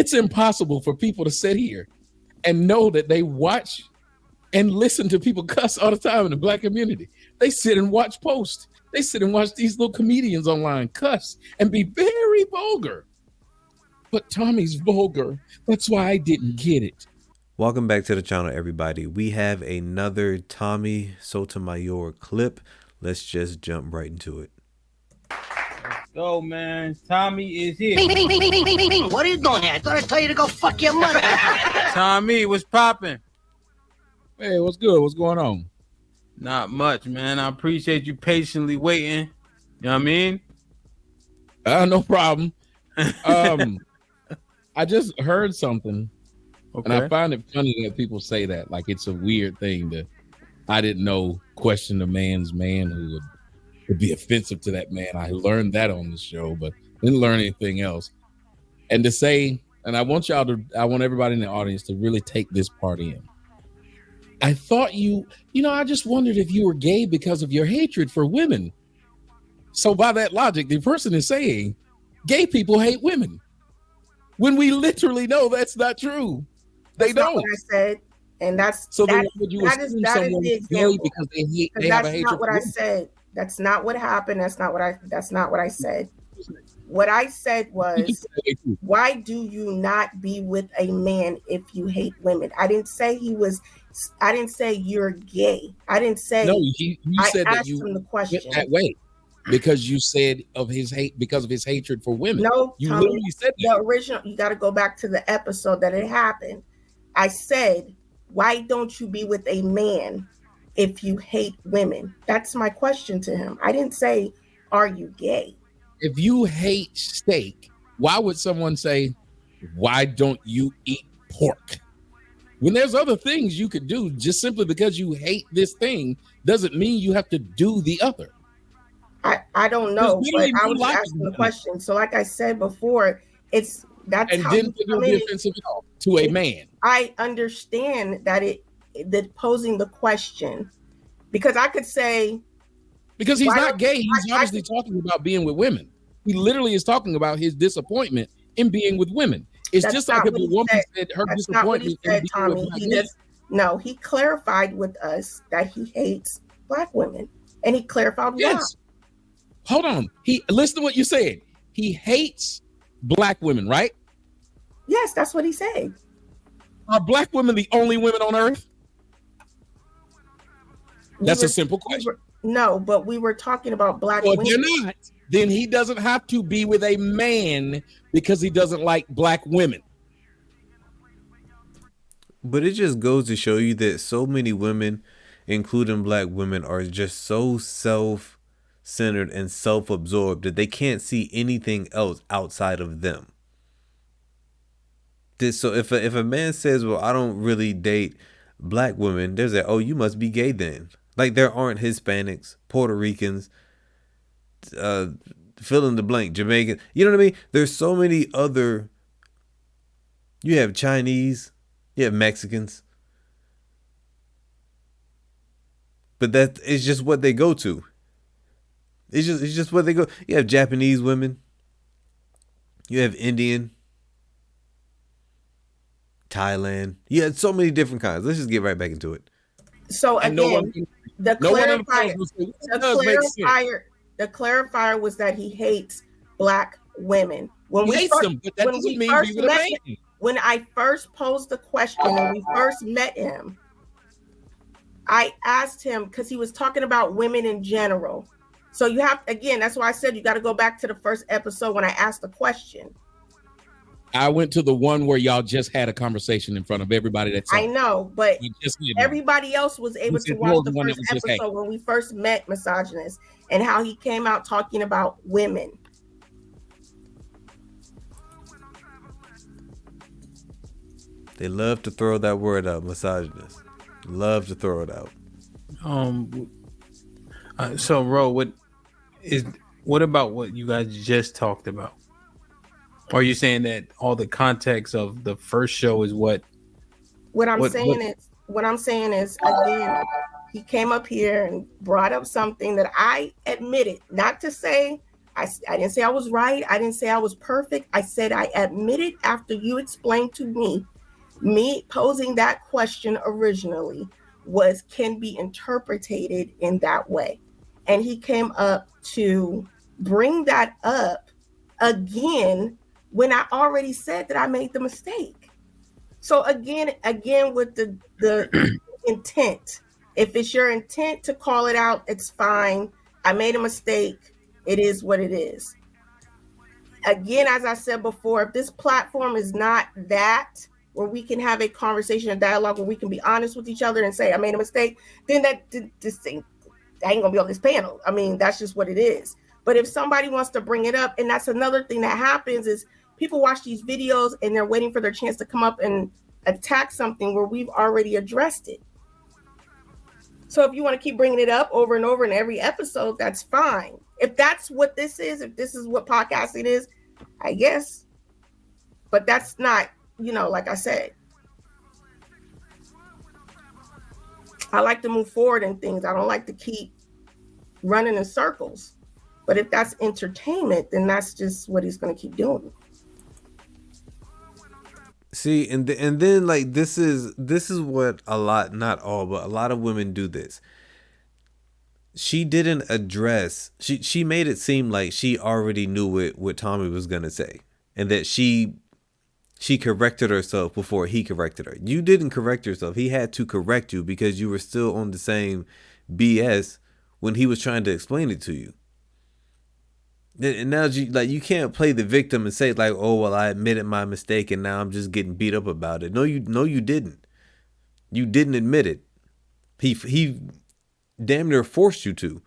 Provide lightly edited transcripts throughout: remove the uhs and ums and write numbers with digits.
It's impossible for people to sit here and know that they watch and listen to people cuss all the time in the Black community. They sit and watch posts. They sit and watch these little comedians online cuss and be very vulgar. But Tommy's vulgar. That's why I didn't get it. Welcome back to the channel, everybody. We have another Tommy Sotomayor clip. Let's just jump right into it. Let's go, man. Tommy is here. What are you doing here? I thought I told you to go fuck your mother. Tommy, what's popping? Hey, what's good? What's going on? Not much, man. I appreciate you patiently waiting. You know what I mean? No problem. I just heard something, and I find it funny that people say that. Like, it's a weird thing to, I didn't know, question a man's man who would be offensive to that man. I learned that on the show, but didn't learn anything else. And to say, and I want everybody in the audience to really take this part in. I thought I just wondered if you were gay because of your hatred for women. So by that logic, the person is saying gay people hate women, when we literally know that's not true. They don't. Not what I said, and that's so. That, would you that assume is someone the is gay because they hate? They have a hatred. That's not what I said. That's not what happened. That's not what I said. What I said was, why do you not be with a man if you hate women? I didn't say I didn't say you're gay. I didn't say. No, you said that you him the question that way because you said of his hate because of his hatred for women. No, you Tommy, literally said that. The original. You got to go back to the episode that it happened. I said, why don't you be with a man if you hate women? That's my question to him. I didn't say, are you gay? If you hate steak, why would someone say, why don't you eat pork? When there's other things you could do, just simply because you hate this thing doesn't mean you have to do the other. I don't know, but I was asking the question. So like I said before, that's and how didn't think it would be offensive at all to a man. I understand that posing the question, because I could say, because he's not gay, he's obviously talking about being with women. He literally is talking about his disappointment in being with women. It's just like if a woman said her disappointment in being with black men. No, he clarified with us that he hates black women, and he clarified why. Hold on. Listen to what you said. He hates black women, right? Yes, that's what he said. Are black women the only women on earth? That's a simple question. No, but we were talking about black women. If they're not, then he doesn't have to be with a man because he doesn't like black women. But it just goes to show you that so many women, including black women, are just so self-centered and self-absorbed that they can't see anything else outside of them. So if a man says, well, I don't really date black women, there's that, oh, you must be gay then. Like there aren't Hispanics, Puerto Ricans, fill in the blank, Jamaican. You know what I mean? There's so many other. You have Chinese, you have Mexicans. But that is just what they go to. It's just what they go. You have Japanese women. You have Indian. Thailand. You had so many different kinds. Let's just get right back into it. So again, the clarifier was that he hates black women. When I first posed the question and we first met him, I asked him because he was talking about women in general. So you have, again, that's why I said you got to go back to the first episode when I asked the question. I went to the one where y'all just had a conversation in front of everybody. That's I know, but everybody else was able to watch the first episode when we first met Misogynist and how he came out talking about women. They love to throw that word out, misogynist. Love to throw it out. So, Ro, what about what you guys just talked about? Are you saying that all the context of the first show is what? What I'm saying is again, he came up here and brought up something that I admitted, not to say I didn't say I was right. I didn't say I was perfect. I said I admitted after you explained to me posing that question originally can be interpreted in that way. And he came up to bring that up again when I already said that I made the mistake. So again with the intent. If it's your intent to call it out, it's fine. I made a mistake. It is what it is. Again, as I said before, if this platform is not that where we can have a conversation, a dialogue, where we can be honest with each other and say, I made a mistake, then this thing, I ain't gonna be on this panel. I mean, that's just what it is. But if somebody wants to bring it up, and that's another thing that happens, is people watch these videos and they're waiting for their chance to come up and attack something where we've already addressed it. So if you want to keep bringing it up over and over in every episode, that's fine. If that's what this is, if this is what podcasting is, I guess. But that's not, like I said, I like to move forward in things. I don't like to keep running in circles. But if that's entertainment, then that's just what he's going to keep doing. See, and then like this is what a lot, not all, but a lot of women do this. She didn't address. She made it seem like she already knew what Tommy was gonna say, and that she corrected herself before he corrected her. You didn't correct yourself. He had to correct you because you were still on the same BS when he was trying to explain it to you. And now you can't play the victim and say like, oh well, I admitted my mistake and now I'm just getting beat up about it. No, you didn't. You didn't admit it. He damn near forced you to.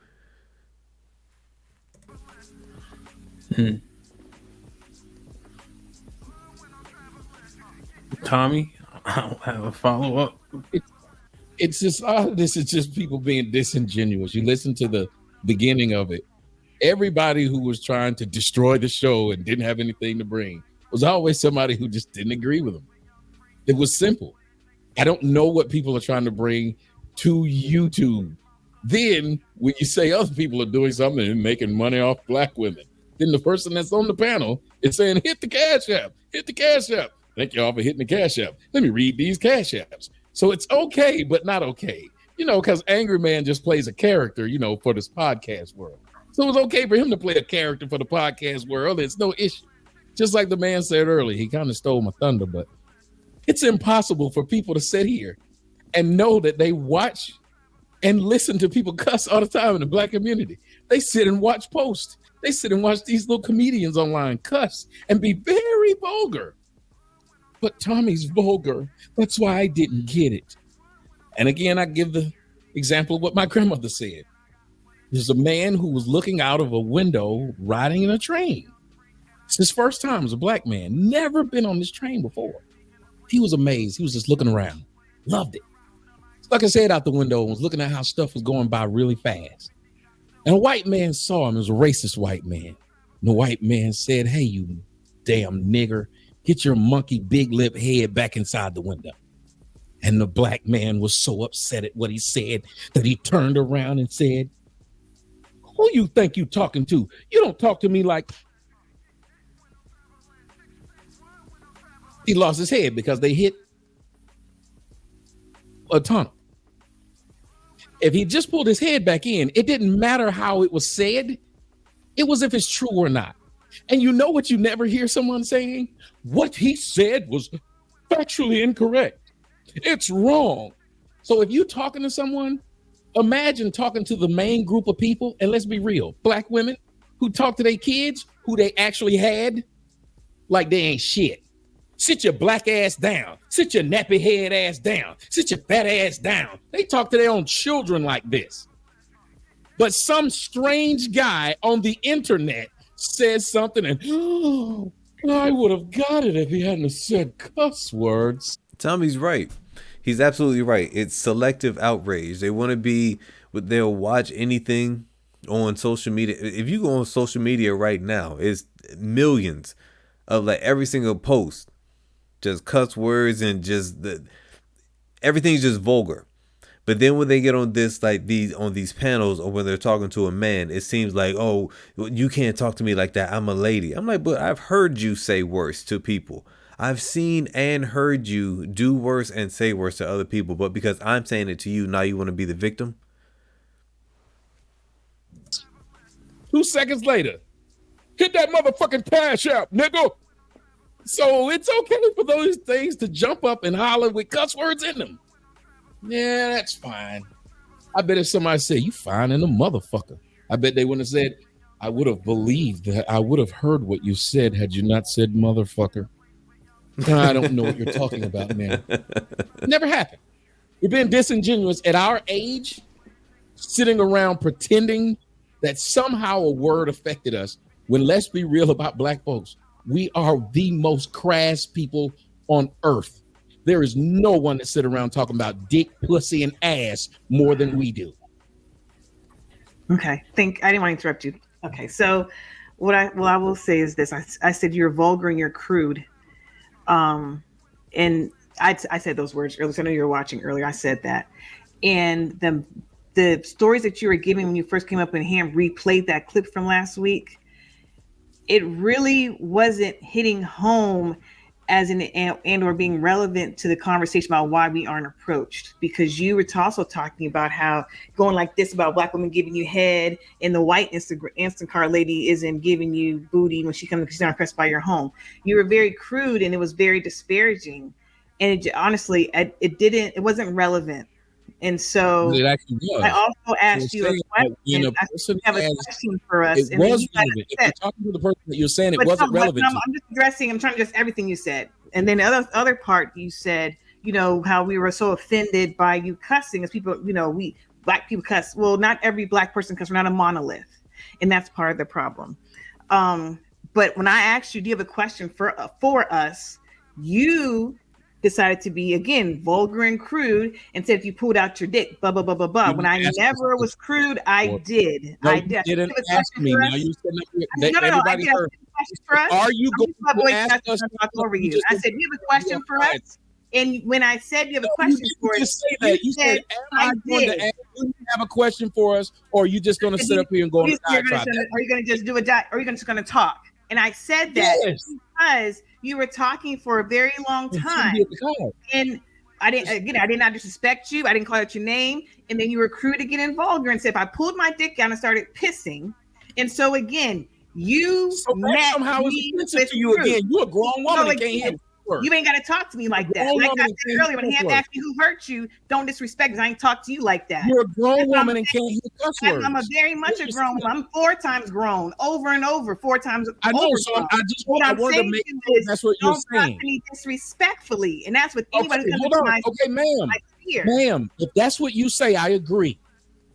Tommy, I'll have a follow up. It's just this is just people being disingenuous. You listen to the beginning of it. Everybody who was trying to destroy the show and didn't have anything to bring was always somebody who just didn't agree with them. It was simple. I don't know what people are trying to bring to YouTube. Then when you say other people are doing something and making money off black women, then the person that's on the panel is saying, hit the cash app, hit the cash app. Thank y'all for hitting the cash app. Let me read these cash apps. So it's okay, but not okay. Because Angry Man just plays a character, for this podcast world. So it was okay for him to play a character for the podcast world. It's no issue. Just like the man said earlier, he kind of stole my thunder, but it's impossible for people to sit here and know that they watch and listen to people cuss all the time in the black community. They sit and watch posts. They sit and watch these little comedians online cuss and be very vulgar. But Tommy's vulgar. That's why I didn't get it. And again, I give the example of what my grandmother said. There's a man who was looking out of a window riding in a train. It's his first time as a black man. Never been on this train before. He was amazed. He was just looking around. Loved it. Stuck his head out the window and was looking at how stuff was going by really fast. And a white man saw him. It was a racist white man. And the white man said, hey, you damn nigger, get your monkey big lip head back inside the window. And the black man was so upset at what he said that he turned around and said, who you think you talking to? You don't talk to me like... He lost his head because they hit a tunnel. If he just pulled his head back in, it didn't matter how it was said. It was if it's true or not. And you know what you never hear someone saying? What he said was factually incorrect. It's wrong. So if you're talking to someone, imagine talking to the main group of people, and let's be real, black women who talk to their kids, who they actually had, like they ain't shit. Sit your black ass down. Sit your nappy head ass down. Sit your fat ass down. They talk to their own children like this. But some strange guy on the internet says something and, oh, I would have got it if he hadn't said cuss words. Tommy's right. He's absolutely right. It's selective outrage. They want to be, they'll watch anything on social media. If you go on social media right now, it's millions of like every single post, just cuss words and just everything's just vulgar. But then when they get on this, like these panels, or when they're talking to a man, it seems like, oh, you can't talk to me like that. I'm a lady. I'm like, but I've heard you say worse to people. I've seen and heard you do worse and say worse to other people. But because I'm saying it to you, now you want to be the victim? 2 seconds later, hit that motherfucking cash out, nigga. So it's okay for those things to jump up and holler with cuss words in them. Yeah, that's fine. I bet if somebody said, you fine in a motherfucker, I bet they wouldn't have said, I would have believed that I would have heard what you said had you not said motherfucker. I don't know what you're talking about, man. Never happened. You're being disingenuous at our age, sitting around pretending that somehow a word affected us, when let's be real about black folks, we are the most crass people on earth. There is no one that sit around talking about dick, pussy, and ass more than we do. Okay, I didn't want to interrupt you. Okay, so what I will say is this: I said you're vulgar and you're crude, and I said those words earlier. So I know you were watching earlier. I said that, and the stories that you were giving when you first came up and Ham replayed that clip from last week, it really wasn't hitting home as an and or being relevant to the conversation about why we aren't approached, because you were also talking about how going like this about black women giving you head and the white instant car lady isn't giving you booty when she comes because she's not impressed by your home. You were very crude and it was very disparaging, and honestly it wasn't relevant. And so it actually was. I also asked you a question. I have a question for us. It was relevant. If you're talking to the person that you're saying, it wasn't relevant. I'm trying to address everything you said. And then the other part you said, how we were so offended by you cussing as people, we black people cuss. Well, not every black person cuss. We're not a monolith. And that's part of the problem. But when I asked you, do you have a question for us? You decided to be, again, vulgar and crude and said if you pulled out your dick, blah, blah, blah, blah, blah. When I never was crude, I did. No, I did. You didn't ask me. Now you said everybody heard. Are you going to ask us? Over you. I said, you have a question for us? And when I said you have a question for us, you said, am I going to ask you have a question for us, or are you just going to sit up here and go on a diatribe? Are you going to just do a diet? Or are you just going to talk? And I said that because you were talking for a very long time. And I did not disrespect you. I didn't call out your name. And then you were crude to get involved and said, if I pulled my dick down and started pissing. And so again, you met me with you again. You're a grown woman and can't hear words. You ain't got to talk to me like that. Like I said earlier, when Ham asked me who hurt you, don't disrespect because I ain't talk to you like that. You're a grown woman and can't hear cuss words. I'm a very much a grown woman. I'm 4 times grown, over and over, 4 times. I know. So I wanted to make sure that's what you're saying. Don't talk to me disrespectfully, and that's what anybody comes to my. Okay, ma'am. If that's what you say, I agree.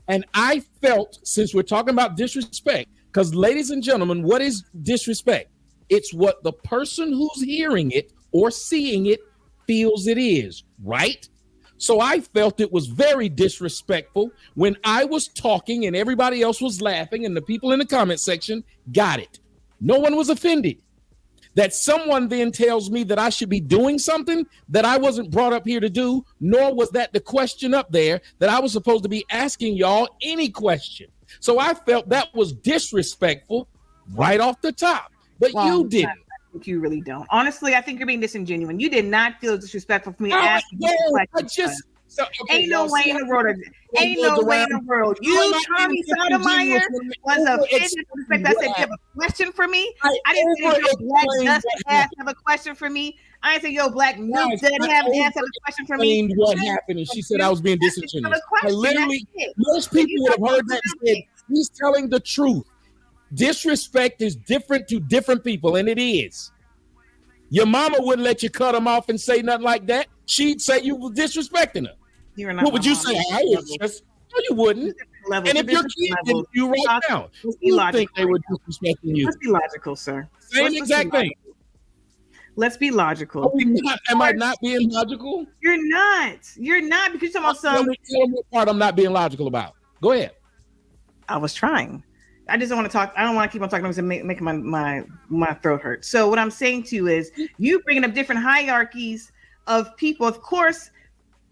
And I felt, since we're talking about disrespect, because ladies and gentlemen, what is disrespect? It's what the person who's hearing it or seeing it feels it is, right? So I felt it was very disrespectful when I was talking and everybody else was laughing and the people in the comment section got it. No one was offended. That someone then tells me that I should be doing something that I wasn't brought up here to do, nor was that the question up there that I was supposed to be asking y'all any question. So I felt that was disrespectful right off the top, but you didn't. I think you really don't. Honestly, I think you're being disingenuous. You did not feel disrespectful for me asking you a question. Ain't no way in the world. Ain't no way in the world. You, Tommy Sotomayor, was offended. I said, you have a question for me? I didn't say your black dust ass have a question for me. I didn't say your black noob doesn't have an ass have a question for me. What happened? And she said I was being disingenuous. Literally, most people would have heard that and said, he's telling the truth. Disrespect is different to different people, and it is. Your mama wouldn't let you cut them off and say nothing like that. She'd say you were disrespecting her. What would you say? I was just, no, you wouldn't. And if your kids didn't, you right now, you think they were disrespecting you. Let's be logical, sir. Same exact thing. Let's be logical. Am I not being logical? You're not. You're not, because you're talking about some. Tell me what part I'm not being logical about. Go ahead. I was trying. I just don't want to talk. I don't want to keep on talking because it's making my throat hurt. So what I'm saying to you is, you bringing up different hierarchies of people. Of course,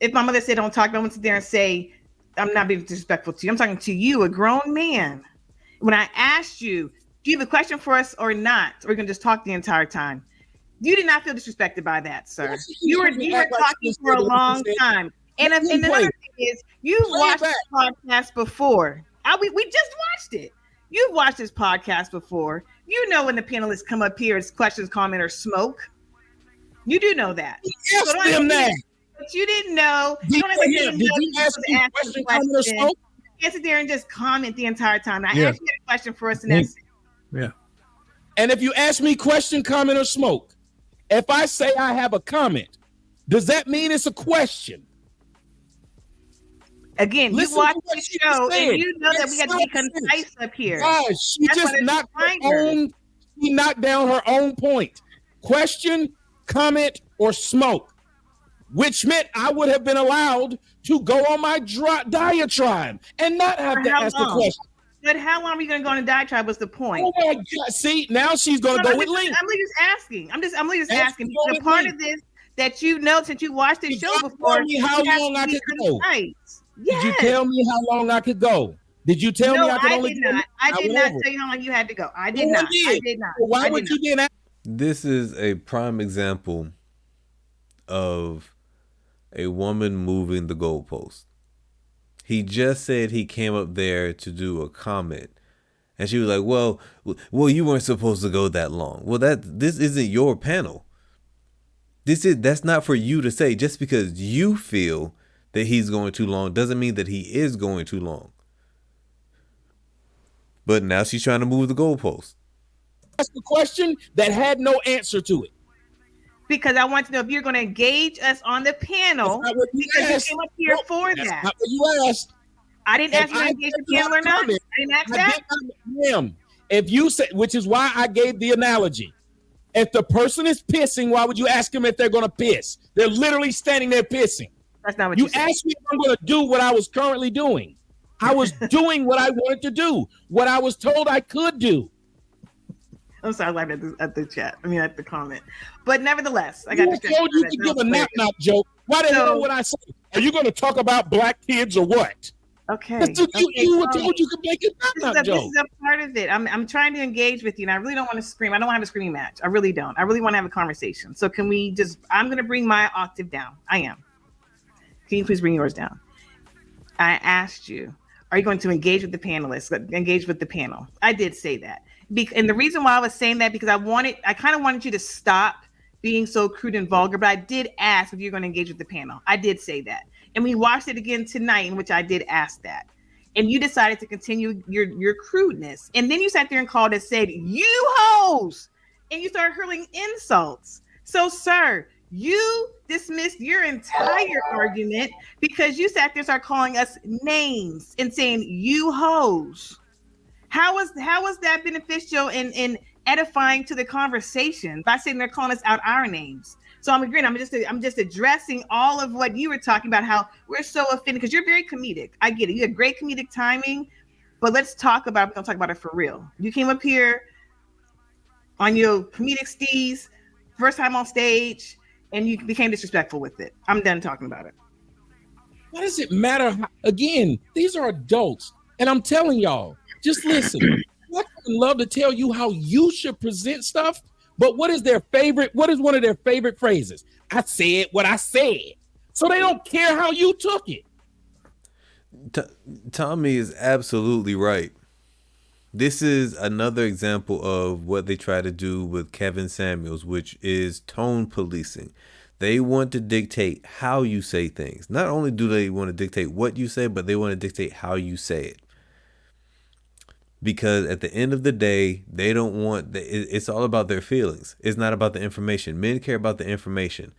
if my mother said don't talk, I went sit there and say, I'm not being disrespectful to you. I'm talking to you, a grown man. When I asked you, do you have a question for us or not? Or are we gonna just talk the entire time? You did not feel disrespected by that, sir. Yes, You were talking for a long time. And another thing is, you've watched this podcast before. We just watched it. You've watched this podcast before. You know when the panelists come up here, it's questions, comment, or smoke. You do know that. Yes, so them that. But you didn't know. Did you ask me a question, comment, or smoke? You can't sit there and just comment the entire time. I asked you a question for us, and that's it. Yeah. And if you ask me question, comment, or smoke, if I say I have a comment, does that mean it's a question? Again, you watch the show and you know that we got to be concise up here. Guys, she knocked down her own point. Question, comment, or smoke, which meant I would have been allowed to go on my diatribe and not have to ask the question. But how long are we going to go on a diatribe? Was the point? Oh my God! See, now she's going to go with Link. I'm just asking. I'm just asking. The part of this that you know, since you watched this show before, tell me how long I could go. Yes. Did you tell me how long I could go? Did you tell me I could only go? I did not tell you how long you had to go. I did not. I did not. Why would you then? This is a prime example of a woman moving the goalpost. He just said he came up there to do a comment, and she was like, "Well, you weren't supposed to go that long." Well, this isn't your panel. That's not for you to say. Just because you feel that he's going too long doesn't mean that he is going too long. But now she's trying to move the goalpost. That's the question that had no answer to it. Because I want to know if you're going to engage us on the panel. Because you came up here for that. That's not what you asked. I didn't ask you to engage the panel or not. I didn't ask that. Ma'am, if you said, which is why I gave the analogy. If the person is pissing, why would you ask them if they're going to piss? They're literally standing there pissing. That's not what you said. Asked me if I'm going to do what I was currently doing. I was doing what I wanted to do, what I was told I could do. I'm sorry, I laughed at the chat. I mean, at the comment. But nevertheless, I got told you to give a knock-knock joke. Why the hell would I say? Are you going to talk about black kids or what? Okay. You were told you could make a knock-knock joke. This is a part of it. I'm trying to engage with you, and I really don't want to scream. I don't want to have a screaming match. I really don't. I really want to have a conversation. So can we just? I'm going to bring my octave down. I am. Can you please bring yours down? I asked you, are you going to engage with the panelists? Engage with the panel. I did say that. And the reason why I was saying that, because I kind of wanted you to stop being so crude and vulgar, but I did ask if you're going to engage with the panel. I did say that. And we watched it again tonight, in which I did ask that. And you decided to continue your crudeness. And then you sat there and called and said, "You hoes!" And you started hurling insults. So, sir, you dismissed your entire argument because you sat there and started calling us names and saying, "You hoes." How was that beneficial in edifying to the conversation by sitting there calling us out our names? So I'm agreeing. I'm just addressing all of what you were talking about, how we're so offended because you're very comedic. I get it. You have great comedic timing, but let's talk about it. We're gonna talk about it for real. You came up here on your comedic steez, first time on stage, and you became disrespectful with it. I'm done talking about it. Why does it matter? Again, these are adults, and I'm telling y'all, just listen. I would love to tell you how you should present stuff, but what is one of their favorite phrases? I said what I said. So they don't care how you took it. Tommy is absolutely right. This is another example of what they try to do with Kevin Samuels, which is tone policing. They want to dictate how you say things. Not only do they want to dictate what you say, but they want to dictate how you say it. Because at the end of the day, they don't want it's all about their feelings. It's not about the information. Men care about the information.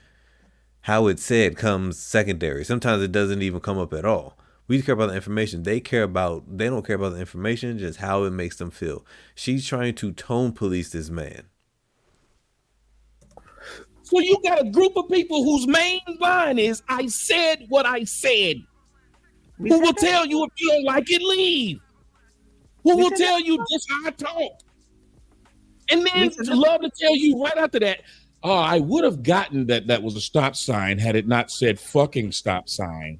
How it's said comes secondary. Sometimes it doesn't even come up at all. We care about the information. They don't care about the information, just how it makes them feel. She's trying to tone police this man. So you got a group of people whose main line is, I said what I said. Who will tell you if you don't like it, leave. Who will tell you this how I talk? And then love to tell you right after that, Oh, I would have gotten that was a stop sign had it not said fucking stop sign.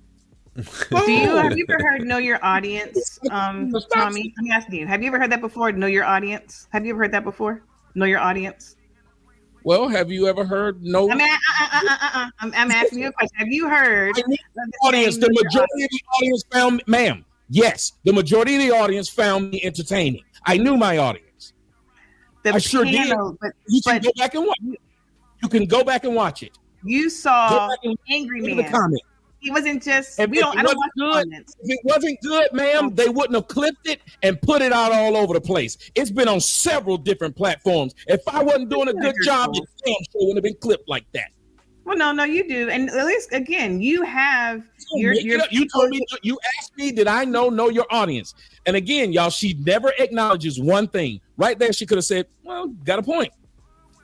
Have you ever heard know your audience? Tommy, I'm asking you, have you ever heard that before? Know your audience? Have you ever heard that before? Know your audience? Well, have you ever heard no? I mean, I'm asking you a question. Have you heard the audience? The majority of the audience found, ma'am. Yes, the majority of the audience found me entertaining. I knew my audience. I sure did. You can go back and watch. You can go back and watch it. You saw Angry Man. He wasn't just. I don't watch comments. If it wasn't good, ma'am, they wouldn't have clipped it and put it out all over the place. It's been on several different platforms. If I wasn't doing a good job, the damn show wouldn't have been clipped like that. Well, no, you do, and at least again, you have your. You told me. You asked me, did I know your audience? And again, y'all, she never acknowledges one thing. Right there, she could have said, "Well, got a point."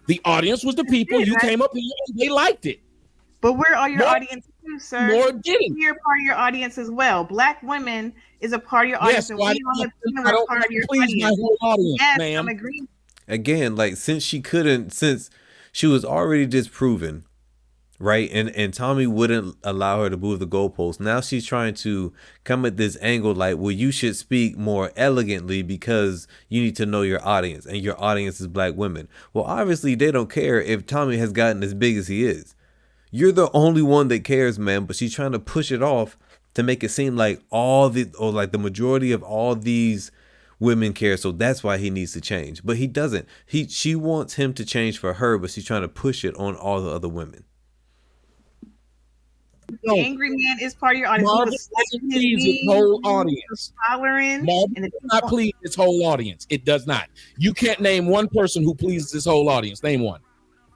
The audience was the people you came up here and they liked it. But where are your audience too, sir? More getting. You're part of your audience as well. Black women is a part of your audience, and we are part of your audience. My whole audience, yes, ma'am. I'm agreeing. Again, like since she was already disproven, right? And Tommy wouldn't allow her to move the goalpost. Now she's trying to come at this angle like, well, you should speak more elegantly because you need to know your audience, and your audience is black women. Well, obviously they don't care if Tommy has gotten as big as he is. You're the only one that cares, man, but she's trying to push it off to make it seem like the majority of all these women care, so that's why he needs to change. But he doesn't. She wants him to change for her, but she's trying to push it on all the other women. The Angry Man is part of your audience. Marvin doesn't please his whole audience. Marvin does not please his whole audience. It does not. You can't name one person who pleases his whole audience. Name one.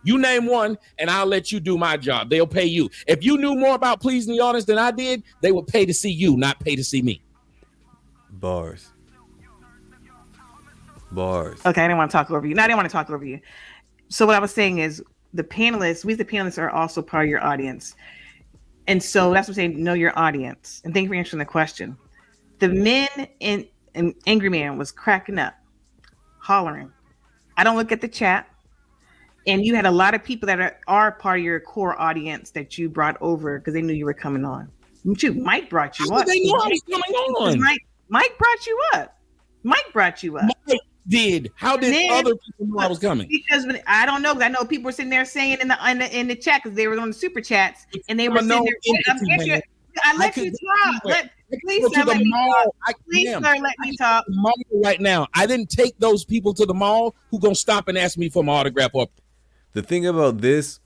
You name one, and I'll let you do my job. They'll pay you. If you knew more about pleasing the audience than I did, they would pay to see you, not pay to see me. Bars. Okay, I didn't want to talk over you. No, I didn't want to talk over you. So what I was saying is the panelists are also part of your audience. And so that's what I'm saying, know your audience. And thank you for answering the question. The men in Angry Man was cracking up, hollering. I don't look at the chat. And you had a lot of people that are part of your core audience that you brought over because they knew you were coming on. Mike brought you up. They knew I was coming on. Mike brought you up. Mike did. How did other people know I was coming? Because I don't know. I know people were sitting there saying in the chat because they were on the super chats and they were sitting there. I let you talk. Please, sir, let me talk. Please, sir, let me talk. Right now, I didn't take those people to the mall who gonna stop and ask me for my autograph. The thing about this,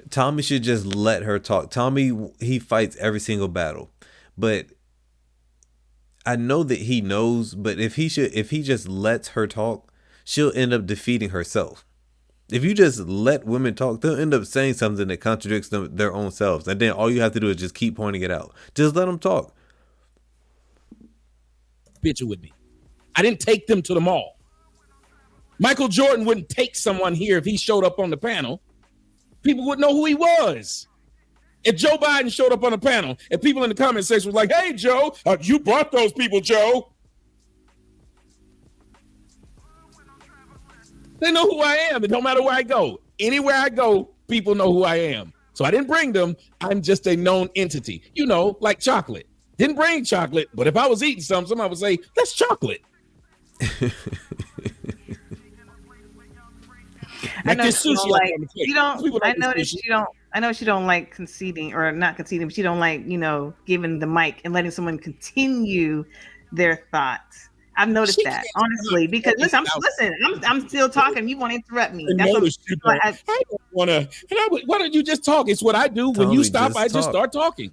Tommy should just let her talk. Tommy, he fights every single battle, but I know that he knows. But if he just lets her talk, she'll end up defeating herself. If you just let women talk, they'll end up saying something that contradicts their own selves, and then all you have to do is just keep pointing it out. Just let them talk. Picture with me. I didn't take them to the mall. Michael Jordan wouldn't take someone here if he showed up on the panel. People wouldn't know who he was. If Joe Biden showed up on the panel and people in the comment section was like, "Hey, Joe, you brought those people, Joe." They know who I am. It don't matter where I go. Anywhere I go, people know who I am. So I didn't bring them. I'm just a known entity. You know, like chocolate. Didn't bring chocolate, but if I was eating something, somebody would say, "That's chocolate." I know she don't like conceding or not conceding, but she don't like, giving the mic and letting someone continue their thoughts. I've noticed that, honestly, because I'm still talking. You want to interrupt me. I don't want to. Why don't you just talk? It's what I do. When you stop, I just start talking.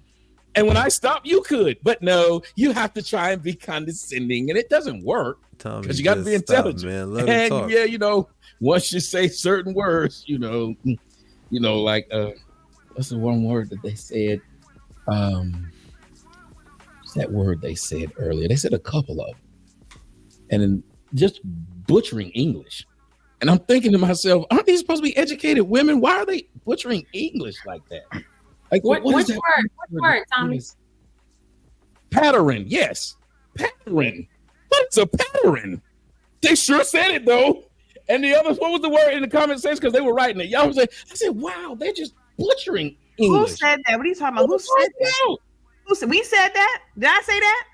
And when I stop, you could. But no, you have to try and be condescending, and it doesn't work because you got to be intelligent. Man. Let him talk. Yeah, once you say certain words, like what's the one word that they said? What's that word they said earlier? They said a couple of them. And then just butchering English. And I'm thinking to myself, aren't these supposed to be educated women? Why are they butchering English like that? Like which word? Which word, Tommy? Pattern, yes. Pattern. What's a pattern? They sure said it though. And the others, what was the word in the comment section? Because they were writing it. Y'all was like, I said, wow, they're just butchering English. Who said that? What are you talking about? Who said that? Who said, we said that? Did I say that?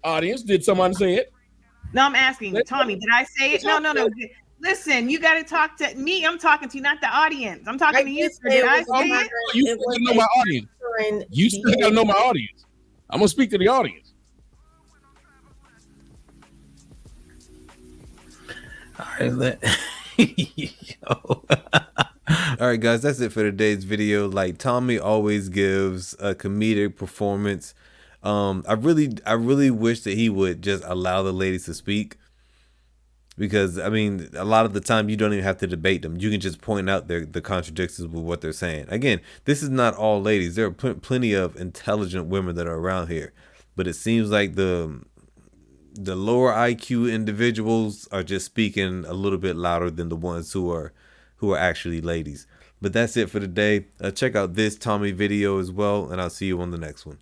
Audience, did someone say it? No, I'm asking Tommy. Did I say it? No. Listen, you got to talk to me. I'm talking to you, not the audience. I'm talking to you. Did I say it? You still got to know my audience. You still got to know my audience. I'm gonna speak to the audience. All right, All right, guys, that's it for today's video. Like Tommy always gives a comedic performance. I really wish that he would just allow the ladies to speak, because I mean, a lot of the time you don't even have to debate them. You can just point out the contradictions with what they're saying. Again, this is not all ladies. There are plenty of intelligent women that are around here, but it seems like the lower IQ individuals are just speaking a little bit louder than the ones who are actually ladies. But that's it for today. Check out this Tommy video as well, and I'll see you on the next one.